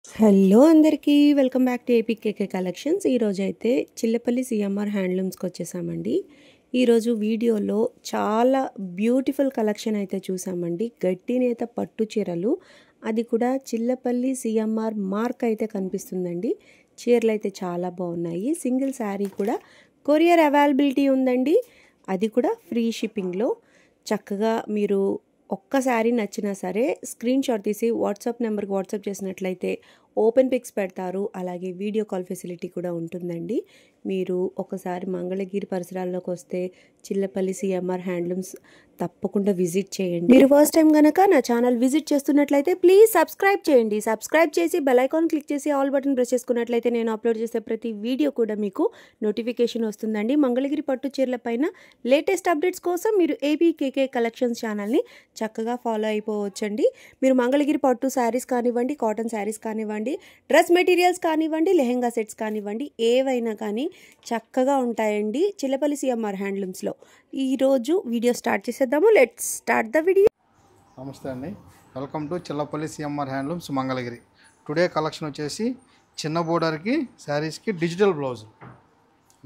Hello అందరికీ welcome back to APKK collections. ఈరోజైతే Chillapalli CMR హ్యాండ్లూమ్స్కి వచ్చేసామండి. ఈరోజు వీడియోలో చాలా బ్యూటిఫుల్ కలెక్షన్ అయితే చూసామండి. గట్టి నేత పట్టు చీరలు, అది కూడా చిల్లపల్లి సిఎంఆర్ మార్క్ అయితే కనిపిస్తుందండి. చీరలు అయితే చాలా బాగున్నాయి. సింగిల్ శారీ కూడా కొరియర్ అవైలబిలిటీ ఉందండి, అది కూడా ఫ్రీ షిప్పింగ్లో. చక్కగా మీరు ఒక్కసారి నచ్చినా సరే స్క్రీన్ షాట్ తీసి వాట్సాప్ నెంబర్కి వాట్సాప్ చేసినట్లయితే ఓపెన్ పిక్స్ పెడతారు. అలాగే వీడియో కాల్ ఫెసిలిటీ కూడా ఉంటుందండి. మీరు ఒకసారి మంగళగిరి పరిసరాల్లోకి వస్తే చిల్లపల్లి సిఎంఆర్ హ్యాండ్లూమ్స్ తప్పకుండా విజిట్ చేయండి. మీరు ఫస్ట్ టైం కనుక నా ఛానల్ విజిట్ చేస్తున్నట్లయితే ప్లీజ్ సబ్స్క్రైబ్ చేయండి. సబ్స్క్రైబ్ చేసి బెల్ ఐకాన్ క్లిక్ చేసి ఆల్ బటన్ ప్రెస్ చేసుకున్నట్లయితే నేను అప్లోడ్ చేసే ప్రతి వీడియో కూడా మీకు నోటిఫికేషన్ వస్తుందండి. మంగళగిరి పట్టు చీరల పైన లేటెస్ట్ అప్డేట్స్ కోసం మీరు ఏపీకేకే కలెక్షన్స్ ఛానల్ని చక్కగా ఫాలో అయిపోవచ్చండి. మీరు మంగళగిరి పట్టు శారీస్ కానివ్వండి, కాటన్ శారీస్ కానివ్వండి, డ్రెస్ మెటీరియల్స్ కానివ్వండి, లెహెంగా సెట్స్ కానివ్వండి, ఏవైనా కానీ చక్కగా ఉంటాయండి చిల్లపల్లి సిఎంఆర్ హ్యాండ్లూమ్స్లో. ఈరోజు వీడియో స్టార్ట్ చేసేద్దాము. Let's start the video. నమస్తే అండి, welcome to Chillapalli CMR handlooms Mangalagiri. Today collection వచ్చేసి చిన్న బోర్డర్కి శారీస్కి డిజిటల్ బ్లౌజులు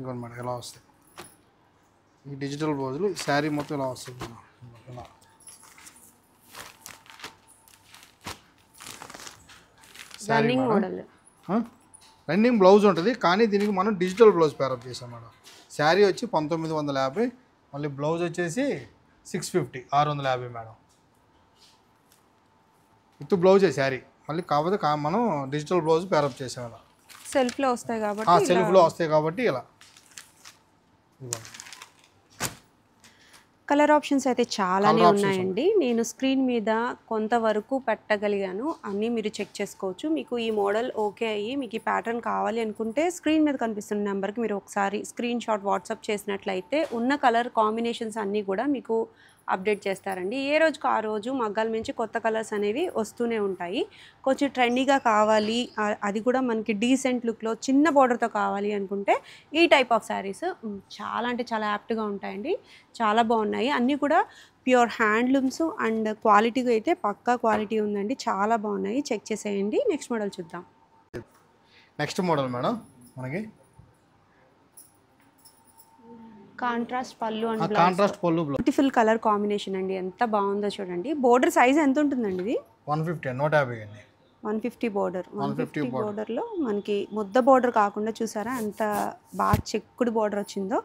ఇవన్నమాట. ఎలా వస్తాయి ఈ డిజిటల్ బ్లౌజులు? శారీ మొత్తం ఇలా వస్తుంది. ఇలా రన్నింగ్ బ్లౌజ్ ఉంటుంది, కానీ దీనికి మనం డిజిటల్ బ్లౌజ్ పేరప్ చేసాం మేడం. శారీ వచ్చి 1950, మళ్ళీ బ్లౌజ్ వచ్చేసి 650, 650 మేడం. విత్ బ్లౌజే శారీ, మళ్ళీ కాకపోతే మనం డిజిటల్ బ్లౌజ్ పేరప్ చేసాం. ఇలా సెల్ఫ్లో వస్తాయి కాబట్టి సెల్ఫ్లో వస్తాయి కాబట్టి ఇలా కలర్ ఆప్షన్స్ అయితే చాలానే ఉన్నాయండి. నేను స్క్రీన్ మీద కొంతవరకు పెట్టగలిగాను, అన్నీ మీరు చెక్ చేసుకోవచ్చు. మీకు ఈ మోడల్ ఓకే అయ్యి మీకు ఈ ప్యాటర్న్ కావాలి అనుకుంటే స్క్రీన్ మీద కనిపిస్తున్న నెంబర్కి మీరు ఒకసారి స్క్రీన్ షాట్ వాట్సాప్ చేసినట్లయితే ఉన్న కలర్ కాంబినేషన్స్ అన్నీ కూడా మీకు అప్డేట్ చేస్తారండి. ఏ రోజుకు ఆ రోజు మగ్గాల నుంచి కొత్త కలర్స్ అనేవి వస్తూనే ఉంటాయి. కొంచెం ట్రెండీగా కావాలి, అది కూడా మనకి డీసెంట్ లుక్లో చిన్న బోర్డర్తో కావాలి అనుకుంటే ఈ టైప్ ఆఫ్ శారీస్ చాలా అంటే చాలా యాప్ట్గా ఉంటాయండి. చాలా బాగున్నాయి, అన్నీ కూడా ప్యూర్ హ్యాండ్లూమ్స్ అండ్ క్వాలిటీగా అయితే పక్కా క్వాలిటీ ఉందండి. చాలా బాగున్నాయి, చెక్ చేసేయండి. నెక్స్ట్ మోడల్ చూద్దాం. నెక్స్ట్ మోడల్ మేడం మనకి కాంట్రాస్ట్ పళ్ళు అండ్ కాంట్రాస్ట్ పళ్ళు, బ్యూటిఫుల్ కలర్ కాంబినేషన్ అండి. ఎంత బాగుందో చూడండి. బోర్డర్ సైజ్ ఎంత ఉంటుందండి ఇది? 150, 150 అండి. 150 బోర్డర్. 150 బోర్డర్లో మనకి ముద్ద బోర్డర్ కాకుండా చూసారా ఎంత బాగా చెక్కుడు బోర్డర్ వచ్చిందో.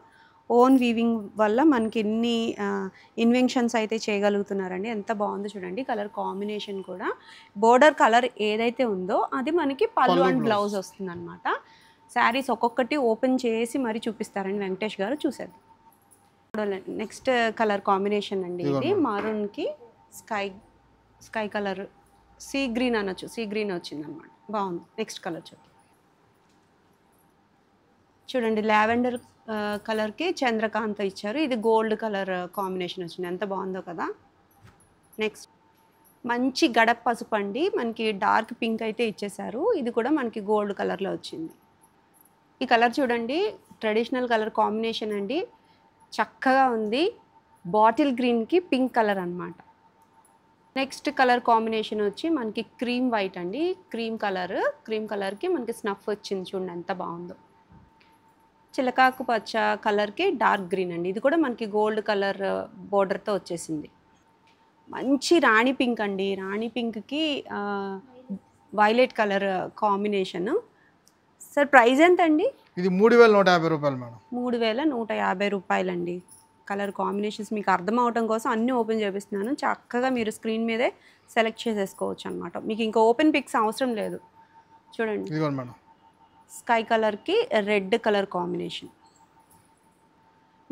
ఓన్ వీవింగ్ వల్ల మనకి ఎన్ని ఇన్వెన్షన్స్ అయితే చేయగలుగుతున్నారండి. ఎంత బాగుందో చూడండి. కలర్ కాంబినేషన్ కూడా బోర్డర్ కలర్ ఏదైతే ఉందో అది మనకి పళ్ళు అండ్ బ్లౌజ్ వస్తుంది అనమాట. శారీస్ ఒక్కొక్కటి ఓపెన్ చేసి మరీ చూపిస్తారండి వెంకటేష్ గారు, చూసేద్దాం. నెక్స్ట్ కలర్ కాంబినేషన్ అండి ఇది. మారూన్కి స్కై కలర్, సీ గ్రీన్ అనొచ్చు, సీ గ్రీన్ వచ్చింది అనమాట. బాగుంది. నెక్స్ట్ కలర్ చూడండి. లావెండర్ కలర్కి చంద్రకాంత ఇచ్చారు, ఇది గోల్డ్ కలర్ కాంబినేషన్ వచ్చింది. ఎంత బాగుందో కదా. నెక్స్ట్ మంచి గడప పసుపు అండి, మనకి డార్క్ పింక్ అయితే ఇచ్చేసారు. ఇది కూడా మనకి గోల్డ్ కలర్లో వచ్చింది. ఈ కలర్ చూడండి, ట్రెడిషనల్ కలర్ కాంబినేషన్ అండి, చక్కగా ఉంది. బాటిల్ గ్రీన్కి పింక్ కలర్ అనమాట. నెక్స్ట్ కలర్ కాంబినేషన్ వచ్చి మనకి క్రీమ్ వైట్ అండి. క్రీమ్ కలర్కి మనకి స్నఫ్ వచ్చింది చూడండి, ఎంత బాగుందో. చిలకాకు పచ్చ కలర్కి డార్క్ గ్రీన్ అండి, ఇది కూడా మనకి గోల్డ్ కలర్ బోర్డర్తో వచ్చేసింది. మంచి రాణి పింక్ అండి, రాణి పింక్కి violet colour combination. Sir price ఎంత అండి? ఇది 3150 రూపాయలు మేడం. 3150 రూపాయలండి. కలర్ కాంబినేషన్స్ మీకు అర్థం అవడం కోసం అన్నీ ఓపెన్ చేపిస్తున్నాను. చక్కగా మీరు స్క్రీన్ మీదే సెలెక్ట్ చేసేసుకోవచ్చు అనమాట. మీకు ఇంకా ఓపెన్ పిక్స్ అవసరం లేదు. చూడండి, మేడం స్కై కలర్కి రెడ్ కలర్ కాంబినేషన్,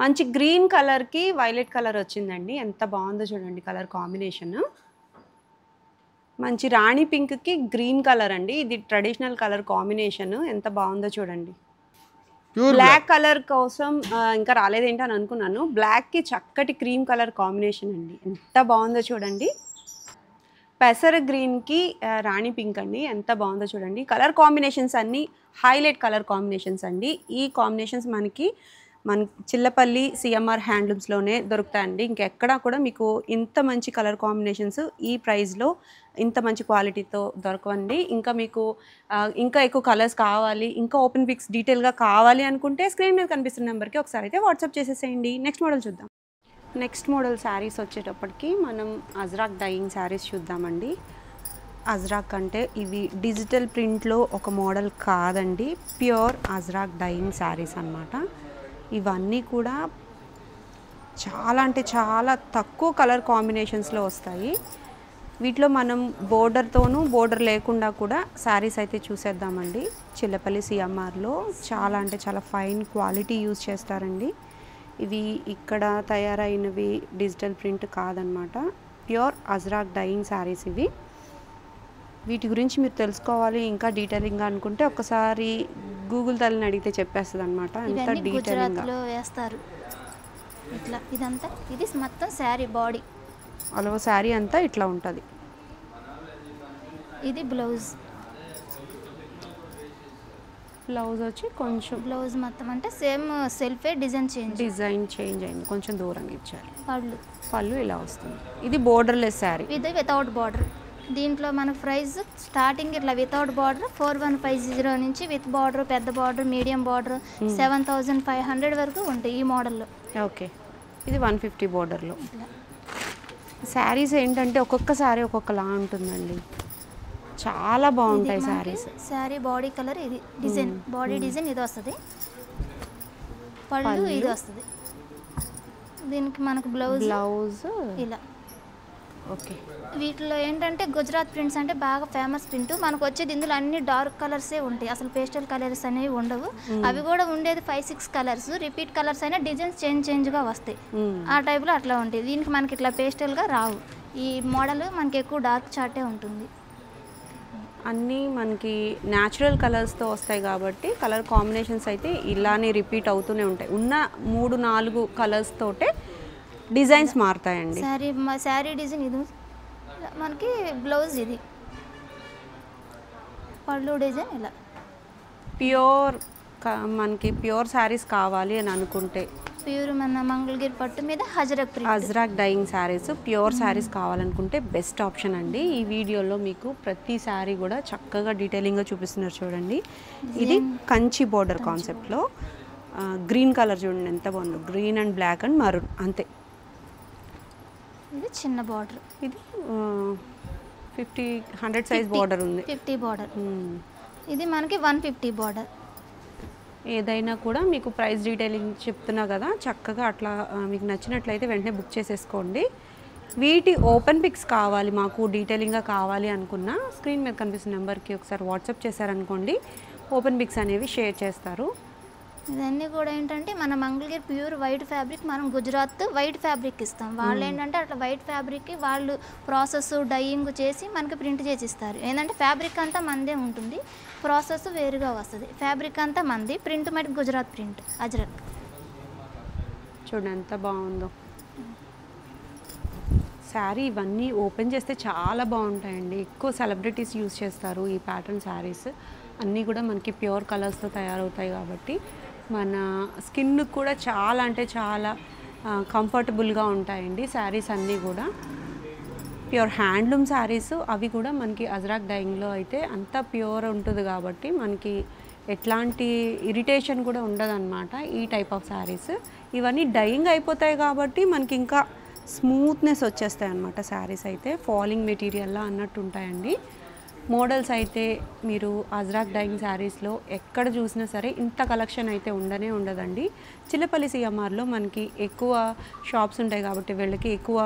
మంచి గ్రీన్ కలర్కి వైలెట్ కలర్ వచ్చిందండి. ఎంత బాగుందో చూడండి కలర్ కాంబినేషన్. మంచి రాణి పింక్కి గ్రీన్ కలర్ అండి, ఇది ట్రెడిషనల్ కలర్ కాంబినేషన్. ఎంత బాగుందో చూడండి. బ్లాక్ కలర్ కోసం ఇంకా రాలేదేంటి అని అనుకున్నాను. బ్లాక్కి చక్కటి క్రీమ్ కలర్ కాంబినేషన్ అండి, ఎంత బాగుందో చూడండి. పెసర గ్రీన్కి రాణి పింక్ అండి, ఎంత బాగుందో చూడండి. కలర్ కాంబినేషన్స్ అన్నీ హైలైట్ కలర్ కాంబినేషన్స్ అండి. ఈ కాంబినేషన్స్ మనకి చిల్లపల్లి సిఎంఆర్ హ్యాండ్లూమ్స్లోనే దొరుకుతాయండి. ఇంకెక్కడా కూడా మీకు ఇంత మంచి కలర్ కాంబినేషన్స్ ఈ ప్రైస్లో ఇంత మంచి క్వాలిటీతో దొరకవండి. ఇంకా మీకు ఇంకా ఎక్కువ కలర్స్ కావాలి, ఇంకా ఓపెన్ పిక్స్ డీటెయిల్గా కావాలి అనుకుంటే స్క్రీన్ మీద కనిపిస్తున్న నెంబర్కి ఒకసారి అయితే వాట్సాప్ చేసేసేయండి. నెక్స్ట్ మోడల్ చూద్దాం. నెక్స్ట్ మోడల్ శారీస్ వచ్చేటప్పటికి మనం అజ్రాక్ డైయింగ్ శారీస్ చూద్దామండి. అజ్రాక్ అంటే ఇవి డిజిటల్ ప్రింట్లో ఒక మోడల్ కాదండి, ప్యూర్ అజ్రాక్ డైయింగ్ శారీస్ అన్నమాట. ఇవన్నీ కూడా చాలా అంటే చాలా తక్కువ కలర్ కాంబినేషన్స్లో వస్తాయి. వీటిలో మనం బోర్డర్తోనూ బోర్డర్ లేకుండా కూడా శారీస్ అయితే చూసేద్దామండి. చిల్లపల్లి సిఎంఆర్లో చాలా అంటే చాలా ఫైన్ క్వాలిటీ యూజ్ చేస్తారండి. ఇవి ఇక్కడ తయారైనవి డిజిటల్ ప్రింట్ కాదనమాట, ప్యూర్ అజ్రాక్ డైయింగ్ శారీస్ ఇవి. వీటి గురించి మీరు తెలుసుకోవాలి ఇంకా డీటెయిలింగ్గా అనుకుంటే ఒకసారి గూగుల్ తల్లిని అడిగితే చెప్పేస్తుంది అనమాట. అంత డీటెయిలింగ్గా వేస్తారు. ఇట్లా ఇదంతా ఇది మొత్తం శారీ బాడీ, అలా శారీ అంతా ఇట్లా ఉంటుంది. ఇది బ్లౌజ్. బ్లౌజ్ వచ్చి కొంచెం బ్లౌజ్ మొత్తం అంటే సేమ్ సెల్ఫే డిజైన్ చేంజ్ అయింది, కొంచెం దూరంగా ఇచ్చారు. పళ్ళు ఇలా వస్తుంది. ఇది బోర్డర్లెస్ శారీ, ఇది వితౌట్ బార్డర్. దీంట్లో మనకు ప్రైస్ స్టార్టింగ్ ఇట్లా వితౌట్ బార్డర్ 4150 నుంచి, విత్ బార్డర్, పెద్ద బార్డర్, మీడియం బార్డర్ 7500 వరకు ఉంటాయి ఈ మోడల్లో. ఓకే, ఇది 150 బోర్డర్లో. శారీస్ ఏంటంటే ఒక్కొక్క శారీ ఒక్కొక్కలా ఉంటుందండి, చాలా బాగుంటాయి శారీస్. శారీ బాడీ కలర్ ఇది, డిజైన్ బాడీ డిజైన్ ఇది వస్తుంది, పళ్ళు ఇది వస్తుంది. దీనికి మనకు బ్లౌజ్ ఇలా. ఓకే, వీటిలో ఏంటంటే గుజరాత్ ప్రింట్స్ అంటే బాగా ఫేమస్ ప్రింట్. మనకు వచ్చేది ఇందులో అన్ని డార్క్ కలర్సే ఉంటాయి, అసలు పేస్టల్ కలర్స్ అనేవి ఉండవు. అవి కూడా ఉండేది 5-6 కలర్స్, రిపీట్ కలర్స్ అయినా డిజైన్స్ చేంజ్గా వస్తాయి. ఆ టైప్లో అట్లా ఉంటాయి. దీనికి మనకి ఇట్లా పేస్టల్గా రావు. ఈ మోడల్ మనకి ఎక్కువ డార్క్ చార్టే ఉంటుంది. అన్నీ మనకి న్యాచురల్ కలర్స్తో వస్తాయి కాబట్టి కలర్ కాంబినేషన్స్ అయితే ఇలానే రిపీట్ అవుతూనే ఉంటాయి. ఉన్న 3-4 కలర్స్ తోటే డిజైన్స్ మారుతాయండి. శారీ డిజైన్ ఇది, మనకి బ్లౌజ్ ఇది, పళ్ళు డిజైన్ ఇలా. మనకి ప్యూర్ శారీస్ కావాలి అని అనుకుంటే, ప్యూర్ మన మంగళగిరి పట్టు మీద అజ్రాక్ డైయింగ్ శారీస్, ప్యూర్ శారీస్ కావాలనుకుంటే బెస్ట్ ఆప్షన్ అండి. ఈ వీడియోలో మీకు ప్రతి శారీ కూడా చక్కగా డీటెయిలింగ్గా చూపిస్తున్నారు చూడండి. ఇది కంచి బోర్డర్ కాన్సెప్ట్లో గ్రీన్ కలర్ చూడండి ఎంత బాగుందో, green and black and maroon అంతే. ఇది చిన్న బార్డర్, ఇది 50-100 సైజ్ బార్డర్ ఉంది, 50 బార్డర్. ఇది మనకి 150 బార్డర్. ఏదైనా కూడా మీకు ప్రైస్ డీటెయిలింగ్ చెప్తున్నా కదా, చక్కగా అట్లా మీకు నచ్చినట్లయితే వెంటనే బుక్ చేసేసుకోండి. వీటి ఓపెన్ పిక్స్ కావాలి మాకు డీటెయిలింగ్గా కావాలి అనుకున్న స్క్రీన్ మీద కనిపిస్తున్న నెంబర్కి ఒకసారి వాట్సాప్ చేశారనుకోండి, ఓపెన్ పిక్స్ అనేవి షేర్ చేస్తారు. ఇవన్నీ కూడా ఏంటంటే మన మంగళగిరి ప్యూర్ వైట్ ఫ్యాబ్రిక్, మనం గుజరాత్ వైట్ ఫ్యాబ్రిక్ ఇస్తాం. వాళ్ళు ఏంటంటే అట్లా వైట్ ఫ్యాబ్రిక్కి వాళ్ళు ప్రాసెస్ డైయింగ్ చేసి మనకి ప్రింట్ చేసి ఇస్తారు. ఏంటంటే ఫ్యాబ్రిక్ అంతా మనదే ఉంటుంది, ప్రాసెస్ వేరుగా వస్తుంది. ఫ్యాబ్రిక్ అంతా మనది, ప్రింట్ మటుకు గుజరాత్ ప్రింట్ అజ్రక్. చూడండి ఎంత బాగుందో శారీ. ఇవన్నీ ఓపెన్ చేస్తే చాలా బాగుంటాయండి. ఎక్కువ సెలబ్రిటీస్ యూజ్ చేస్తారు ఈ ప్యాటర్న్ శారీస్. అన్నీ కూడా మనకి ప్యూర్ కలర్స్తో తయారవుతాయి కాబట్టి మన స్కిన్ కూడా చాలా అంటే చాలా కంఫర్టబుల్గా ఉంటాయండి శారీస్ అన్నీ కూడా. ప్యూర్ హ్యాండ్లూమ్ శారీస్ అవి కూడా మనకి అజ్రాక్ డైయింగ్లో అయితే అంతా ప్యూర్ ఉంటుంది కాబట్టి మనకి ఎట్లాంటి ఇరిటేషన్ కూడా ఉండదన్నమాట ఈ టైప్ ఆఫ్ శారీస్. ఇవన్నీ డైయింగ్ అయిపోతాయి కాబట్టి మనకి ఇంకా స్మూత్నెస్ వచ్చేస్తాయి అన్నమాట శారీస్ అయితే, ఫాలింగ్ మెటీరియల్లా అన్నట్టు ఉంటాయండి. మోడల్స్ అయితే మీరు అజ్రాక్ డైయింగ్ శారీస్లో ఎక్కడ చూసినా సరే ఇంత కలెక్షన్ అయితే ఉండదండి. చిల్లపల్లి సిఎంఆర్లో మనకి ఎక్కువ షాప్స్ ఉంటాయి కాబట్టి వీళ్ళకి ఎక్కువ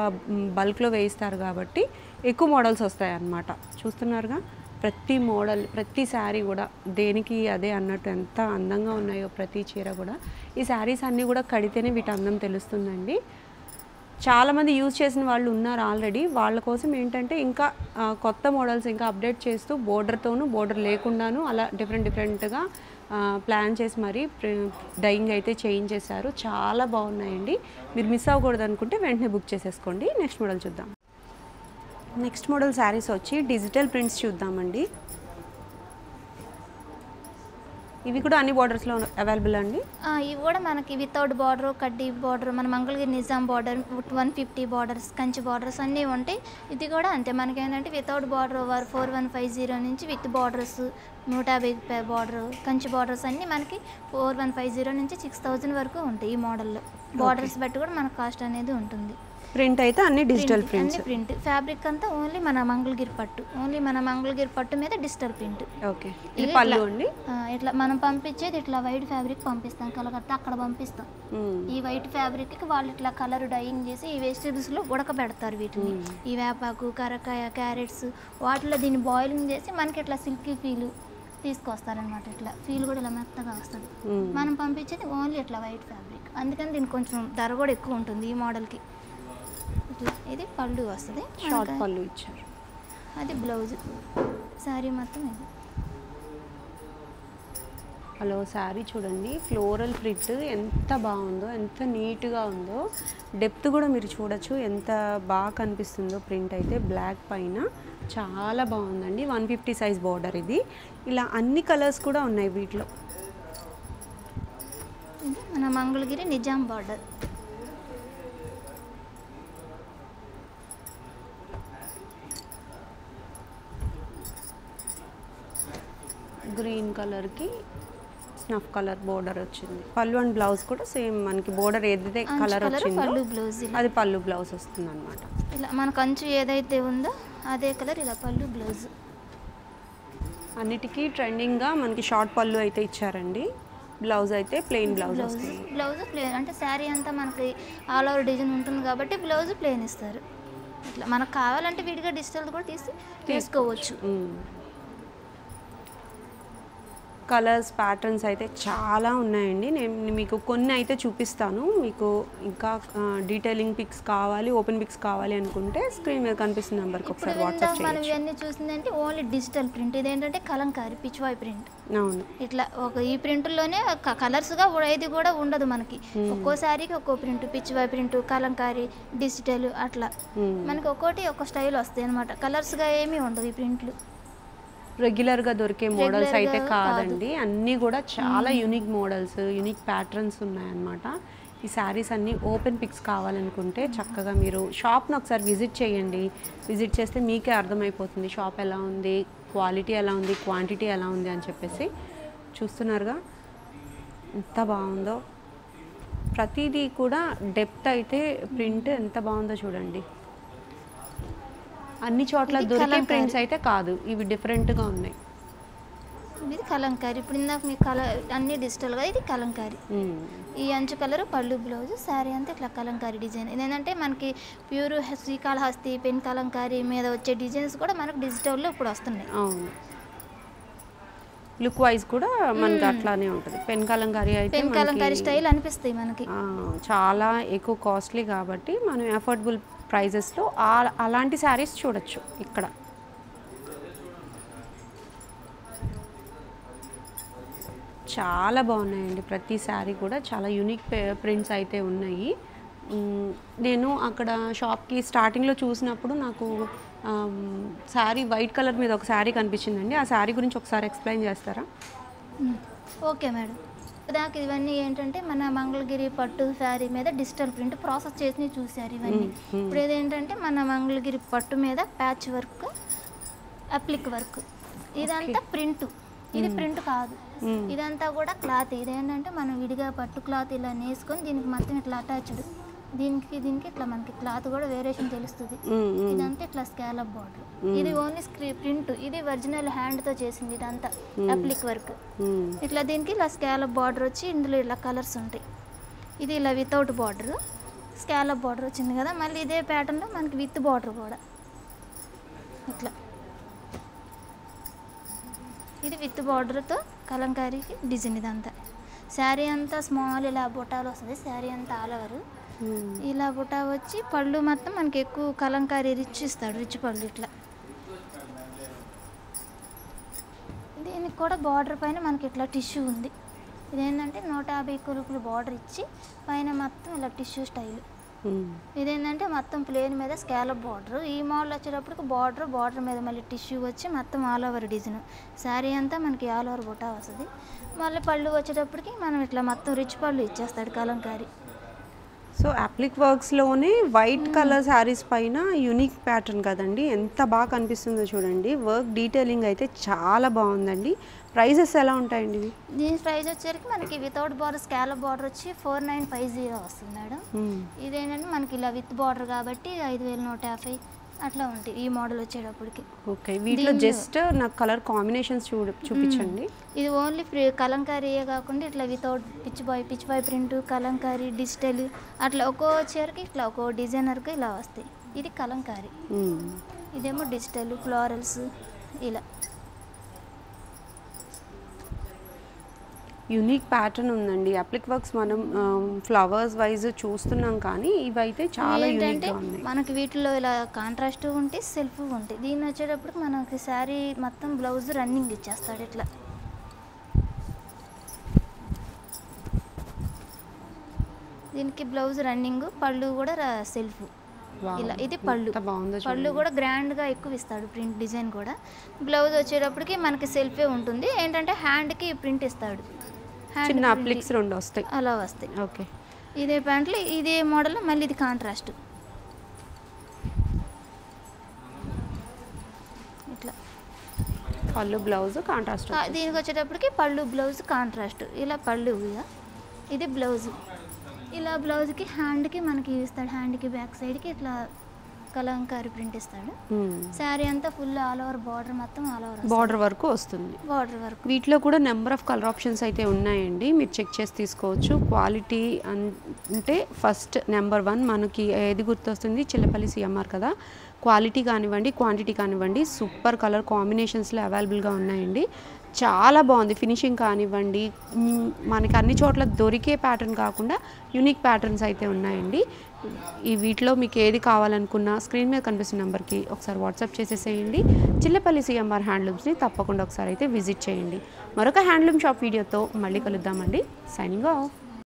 బల్క్లో వేయిస్తారు కాబట్టి ఎక్కువ మోడల్స్ వస్తాయి అన్నమాట. చూస్తున్నారుగా ప్రతి మోడల్, ప్రతి శారీ కూడా దేనికి అదే అన్నట్టు ఎంత అందంగా ఉన్నాయో ప్రతి చీర కూడా. ఈ శారీస్ అన్నీ కూడా కడితేనే వీటి అందం తెలుస్తుందండి. చాలామంది యూజ్ చేసిన వాళ్ళు ఉన్నారు ఆల్రెడీ, వాళ్ళ కోసం ఏంటంటే ఇంకా కొత్త మోడల్స్ ఇంకా అప్డేట్ చేస్తూ బోర్డర్తోనూ బోర్డర్ లేకుండాను అలా డిఫరెంట్గా ప్లాన్ చేసి మరీ డైయింగ్ అయితే చేయించేశారు. చాలా బాగున్నాయండి. మీరు మిస్ అవ్వకూడదు అనుకుంటే వెంటనే బుక్ చేసేసుకోండి. నెక్స్ట్ మోడల్ చూద్దాం. నెక్స్ట్ మోడల్ శారీస్ వచ్చి డిజిటల్ ప్రింట్స్ చూద్దామండి. ఇవి కూడా అన్ని బార్డర్స్లో అవైలబుల్ అండి? ఇవి కూడా మనకి వితౌట్ బార్డర్, కడ్డీ బార్డర్, మన Mangalagiri Nizam border, 150 borders, Kanchi borders అన్నీ ఉంటాయి. ఇది కూడా అంతే, మనకేంటంటే వితౌట్ బార్డర్ 4150 నుంచి with borders 150 border, Kanchi borders అన్నీ మనకి 4150 నుంచి 6000 వరకు ఉంటాయి. ఈ మోడల్లో బార్డర్స్ బట్టి కూడా మన కాస్ట్ అనేది ఉంటుంది. ప్రింట్ అయితే అన్ని డిజిటల్ ప్రింట్స్, అన్ని ప్రింట్. ఫ్యాబ్రిక్ అంతా ఓన్లీ మన మంగళగిరి పట్టు, ఓన్లీ మన మంగళగిరి పట్టు మీద డిజిటల్ ప్రింట్. ఓకే. ఇది పళ్ళు అండి. ఇట్లా మనం పంపించేది ఇట్లా వైట్ ఫ్యాబ్రిక్ పంపిస్తాం, కలకత్తా అక్కడ పంపిస్తాం. ఈ వైట్ ఫ్యాబ్రిక్కి వాళ్ళు ఇట్లా కలర్ డైయింగ్ చేసి ఈ వెజిటేబుల్స్లో ఉడకబెడతారు వీటిని. ఈ వేపాకు, కరకాయ, క్యారెట్స్ వాటిలో దీన్ని బాయిలింగ్ చేసి మనకి ఇట్లా సిల్కీ ఫీల్ తీసుకొస్తారనమాట. ఇట్లా ఫీల్ కూడా ఇలా మెత్తగా వస్తుంది. మనం పంపించేది ఓన్లీ ఇట్లా వైట్ ఫ్యాబ్రిక్, అందుకని దీనికి కొంచెం ధర కూడా ఎక్కువ ఉంటుంది ఈ మోడల్కి. ఇది పళ్ళు వస్తుంది, షార్ట్ పళ్ళు ఇచ్చారు. అది బ్లౌజ్. శారీ మొత్తం ఇది. హలో, శారీ చూడండి, ఫ్లోరల్ ప్రింట్ ఎంత బాగుందో, ఎంత నీట్గా ఉందో. డెప్త్ కూడా మీరు చూడొచ్చు ఎంత బాగా కనిపిస్తుందో. ప్రింట్ అయితే బ్లాక్ పైన చాలా బాగుందండి. 150 సైజ్ బార్డర్ ఇది. ఇలా అన్ని కలర్స్ కూడా ఉన్నాయి వీటిలో. ఇది మన మంగళగిరి నిజాం బార్డర్. గ్రీన్ కలర్కి స్నఫ్ కలర్ బోర్డర్ వచ్చింది. పళ్ళు అండ్ బ్లౌజ్ కూడా సేమ్ మనకి బోర్డర్ ఏదైతే కలర్ వచ్చిందో అది పళ్ళు బ్లౌజ్ వస్తుంది అనమాట. ఇలా మన కంచు ఏదైతే ఉందో అదే కలర్ ఇలా పళ్ళు బ్లౌజ్. అన్నిటికీ ట్రెండింగ్గా మనకి షార్ట్ పళ్ళు అయితే ఇచ్చారండి. బ్లౌజ్ అయితే ప్లెయిన్ బ్లౌజ్ వస్తుంది. బ్లౌజ్ ప్లెయిన్ అంటే శారీ అంతా మనకి ఆల్ ఓవర్ డిజైన్ ఉంటుంది కాబట్టి బ్లౌజ్ ప్లెయిన్ ఇస్తారు. ఇట్లా మనకు కావాలంటే విడిగా డిజిటల్ కూడా తీసుకోవచ్చు. కలర్స్ ప్యాటర్న్స్ అయితే చాలా ఉన్నాయండి. నేను మీకు కొన్ని అయితే చూపిస్తాను. మీకు ఇంకా డీటెయిలింగ్ పిక్స్ కావాలి, ఓపెన్ పిక్స్ కావాలి అనుకుంటే స్క్రీన్ మీద కనిపిస్తున్న నెంబర్కి ఒకసారి వాట్సాప్ చేయండి. మనం ఇవన్నీ చూసిందంటే ఓన్లీ డిజిటల్ ప్రింట్. ఇదేంటంటే కలంకారీ పిచ్వాయ్ ప్రింట్. అవును, ఇట్లా ఒక ఈ ప్రింట్లోనే కలర్స్గా ఇది కూడా ఉండదు మనకి. ఒక్కో శారీకి ఒక్కో print, Pichwai print, Kalamkari, digital అట్లా మనకి ఒక్కోటి ఒక్కో స్టైల్ వస్తాయి అనమాట. కలర్స్గా ఏమీ ఉండదు ఈ ప్రింట్లు. రెగ్యులర్గా దొరికే మోడల్స్ అయితే కాదండి, అన్నీ కూడా చాలా యూనిక్ మోడల్స్, యూనిక్ ప్యాటర్న్స్ ఉన్నాయన్నమాట. ఈ శారీస్ అన్నీ ఓపెన్ పిక్స్ కావాలనుకుంటే చక్కగా మీరు షాప్ను ఒకసారి విజిట్ చేయండి. విజిట్ చేస్తే మీకే అర్థమైపోతుంది షాప్ ఎలా ఉంది, క్వాలిటీ ఎలా ఉంది, క్వాంటిటీ ఎలా ఉంది అని చెప్పేసి. చూస్తున్నారుగా ఎంత బాగుందో. ప్రతిదీ కూడా డెప్త్ అయితే ప్రింట్ ఎంత బాగుందో చూడండి. అన్ని చోట్ల దొరికే ప్రింట్స్ అయితే కాదు, ఇవి డిఫరెంట్గా ఉన్నాయి. ఇది కలంకారీ. ఇప్పుడు ఇందాక మీకు అన్ని డిజిటల్గా, ఇది కలంకారీ. ఈ అంచు కలర్ పళ్ళు బ్లౌజ్, శారీ అంతా ఇట్లా కలంకారీ డిజైన్. ఇదేంటంటే మనకి ప్యూర్ శ్రీకాళహస్తి పెన్ కలంకారీ మీద వచ్చే డిజైన్స్ కూడా మనకు డిజిటల్లో ఇప్పుడు వస్తున్నాయి. అవును, లుక్ వైజ్ కూడా మనకి అట్లానే ఉంటుంది. పెన్ కలంకారీ అయితే పెన్ కలంకారీ స్టైల్ అనిపిస్తాయి మనకి. చాలా ఎక్కువ కాస్ట్లీ కాబట్టి మనం అఫోర్డబుల్ ప్రైజెస్లో అలాంటి శారీస్ చూడొచ్చు ఇక్కడ. చాలా బాగున్నాయండి, ప్రతి శారీ కూడా చాలా యూనిక్ ప్రింట్స్ అయితే ఉన్నాయి. నేను అక్కడ షాప్కి స్టార్టింగ్లో చూసినప్పుడు నాకు శారీ వైట్ కలర్ మీద ఒక శారీ కనిపించిందండి. ఆ శారీ గురించి ఒకసారి ఎక్స్ప్లెయిన్ చేస్తారా? Okay madam. దాకా ఇవన్నీ ఏంటంటే మన మంగళగిరి పట్టు శారీ మీద డిజిటల్ ప్రింట్ ప్రాసెస్ చేసి చూసారు ఇవన్నీ. ఇప్పుడు ఏదేంటంటే మన మంగళగిరి పట్టు మీద ప్యాచ్ వర్క్, అప్లిక్ వర్క్, ఇదంతా ప్రింట్. ఇది ప్రింట్ కాదు, ఇదంతా కూడా క్లాత్. ఇదేంటంటే మనం విడిగా పట్టు క్లాత్ ఇలా నేసుకొని దీనికి మొత్తం ఇట్లా అటాచ్డ్, దీనికి ఇట్లా మనకి క్లాత్ కూడా వేరియేషన్ తెలుస్తుంది. ఇదంతా ఇట్లా స్కాలప్ బార్డర్. ఇది ఓన్లీ ప్రింట్. ఇది ఒరిజినల్ హ్యాండ్తో చేసింది ఇదంతా అప్లిక్ వర్క్. ఇట్లా దీనికి ఇలా స్కాలప్ బార్డర్ వచ్చి ఇందులో ఇలా కలర్స్ ఉంటాయి. ఇది ఇలా వితౌట్ బార్డర్, స్కాలప్ బార్డర్ వచ్చింది కదా. మళ్ళీ ఇదే ప్యాటర్న్లో మనకి విత్ బార్డర్ కూడా ఇట్లా. ఇది విత్ బార్డర్తో కలంకారీకి డిజైన్. ఇదంతా శారీ అంతా స్మాల్ ఇలా బుటాలు వస్తుంది. శారీ అంతా ఆల్ ఓవర్ ఇలా బుటా వచ్చి పళ్ళు మొత్తం మనకి ఎక్కువ కలంకారీ రిచ్ ఇస్తాడు, రిచ్ పళ్ళు ఇట్లా. దీనికి కూడా బార్డర్ పైన మనకి ఇట్లా టిష్యూ ఉంది. ఇదేంటంటే 150 కులుకులు బార్డర్ ఇచ్చి పైన మొత్తం ఇలా టిష్యూ స్టైల్. ఇదేంటంటే మొత్తం ప్లేన్ మీద స్కాలప్ బార్డర్. ఈ మోడల్ వచ్చేటప్పటికి బార్డర్ మీద మళ్ళీ టిష్యూ వచ్చి మొత్తం ఆల్ ఓవర్ డిజైన్. శారీ అంతా మనకి ఆల్ ఓవర్ బుటా వస్తుంది. మళ్ళీ పళ్ళు వచ్చేటప్పటికి మనం ఇట్లా మొత్తం రిచ్ పళ్ళు ఇచ్చేస్తాడు కలంకారీ. సో అప్లిక్ వర్క్స్లోనే వైట్ కలర్ శారీస్ పైన యూనిక్ ప్యాటర్న్ కదండి, ఎంత బాగా కనిపిస్తుందో చూడండి. వర్క్ డీటెయిలింగ్ అయితే చాలా బాగుందండి. ప్రైజెస్ ఎలా ఉంటాయండి ఇవి? దీని ప్రైస్ వచ్చేసరికి మనకి వితౌట్ బార్డర్ స్కాలప్ బార్డర్ వచ్చి 4950 వస్తుంది మేడం. ఇదేంటంటే మనకి ఇలా విత్ బార్డర్ కాబట్టి 5150 అట్లా ఉంటాయి ఈ మోడల్ వచ్చేటప్పటికి. ఓకే, వీటిలో జస్ట్ నాకు కలర్ కాంబినేషన్స్ చూపించండి. ఇది ఓన్లీ కలంకారీయే కాకుండా ఇట్లా without Pichwai print, Kalamkari, digital అట్లా ఒక్కో చీరకి ఇట్లా ఒక్కో డిజైనర్కి ఇలా వస్తాయి. ఇది కలంకారీ, ఇదేమో డిజిటల్ ఫ్లోరల్స్ ఇలా యూనిక్ ప్యాటర్న్ ఉందండి. అప్లిక్ వర్క్స్ మనం ఫ్లవర్స్ వైజ్ చూస్తున్నాం కానీ ఇవైతే చాలా యూనిక్గా ఉన్నాయి. మనకి వీటిలో ఇలా కాంట్రాస్ట్ ఉంటాయి, సెల్ఫ్ ఉంటాయి. దీన్ని వచ్చేటప్పుడు మనకి శారీ మొత్తం బ్లౌజ్ రన్నింగ్ ఇచ్చేస్తాడు ఇట్లా. దీనికి బ్లౌజ్ రన్నింగ్, పళ్ళు కూడా సెల్ఫ్ ఇలా. ఇది పళ్ళు, పళ్ళు కూడా గ్రాండ్గా ఎక్కువ ఇస్తాడు ప్రింట్ డిజైన్ కూడా. బ్లౌజ్ వచ్చేటప్పటికి మనకి సెల్ఫే ఉంటుంది. ఏంటంటే హ్యాండ్కి ప్రింట్ ఇస్తాడు, చిన్న అప్లిక్స్ రెండు వస్తాయి అలా వస్తాయి. ఓకే, ఇదే ప్యాంట్లు ఇదే మోడల్. మళ్ళీ ఇది కాంట్రాస్ట్ ఇట్లా. పళ్ళు బ్లౌజ్ కాంట్రాస్ట్. దీనికి వచ్చేటప్పటికి పళ్ళు బ్లౌజ్ కాంట్రాస్ట్ ఇలా. పళ్ళు ఇది బ్లౌజ్ ఇలా. బ్లౌజ్కి హ్యాండ్కి మనకి ఇస్తాడు, హ్యాండ్కి బ్యాక్ సైడ్కి ఇట్లా కలంకారీ ప్రింట్ ఇస్తాడు. శారీ అంతా ఫుల్ ఆల్ ఓవర్ బార్డర్ మొత్తం ఆల్ ఓవర్ బార్డర్ వరకు వస్తుంది. బార్డర్ వరకు. వీటిలో కూడా నెంబర్ ఆఫ్ కలర్ ఆప్షన్స్ అయితే ఉన్నాయండి, మీరు చెక్ చేసి తీసుకోవచ్చు. క్వాలిటీ అంటే ఫస్ట్ నెంబర్ 1 మనకి ఏది గుర్తొస్తుంది? చిల్లపల్లి సిఎంఆర్ కదా. క్వాలిటీ కానివ్వండి, క్వాంటిటీ కానివ్వండి, సూపర్ కలర్ కాంబినేషన్స్లో అవైలబుల్గా ఉన్నాయండి. చాలా బాగుంది ఫినిషింగ్ కానివ్వండి. మనకి అన్ని చోట్ల దొరికే ప్యాటర్న్ కాకుండా యూనిక్ ప్యాటర్న్స్ అయితే ఉన్నాయండి. ఈ వీటిలో మీకు ఏది కావాలనుకున్నా స్క్రీన్ మీద కనిపిస్తున్న నెంబర్కి ఒకసారి వాట్సాప్ చేసేసేయండి. చిల్లపల్లి సిఎంఆర్ హ్యాండ్లూమ్స్ని తప్పకుండా ఒకసారి అయితే విజిట్ చేయండి. మరొక హ్యాండ్లూమ్ షాప్ వీడియోతో మళ్ళీ కలుద్దామండి. Signing off.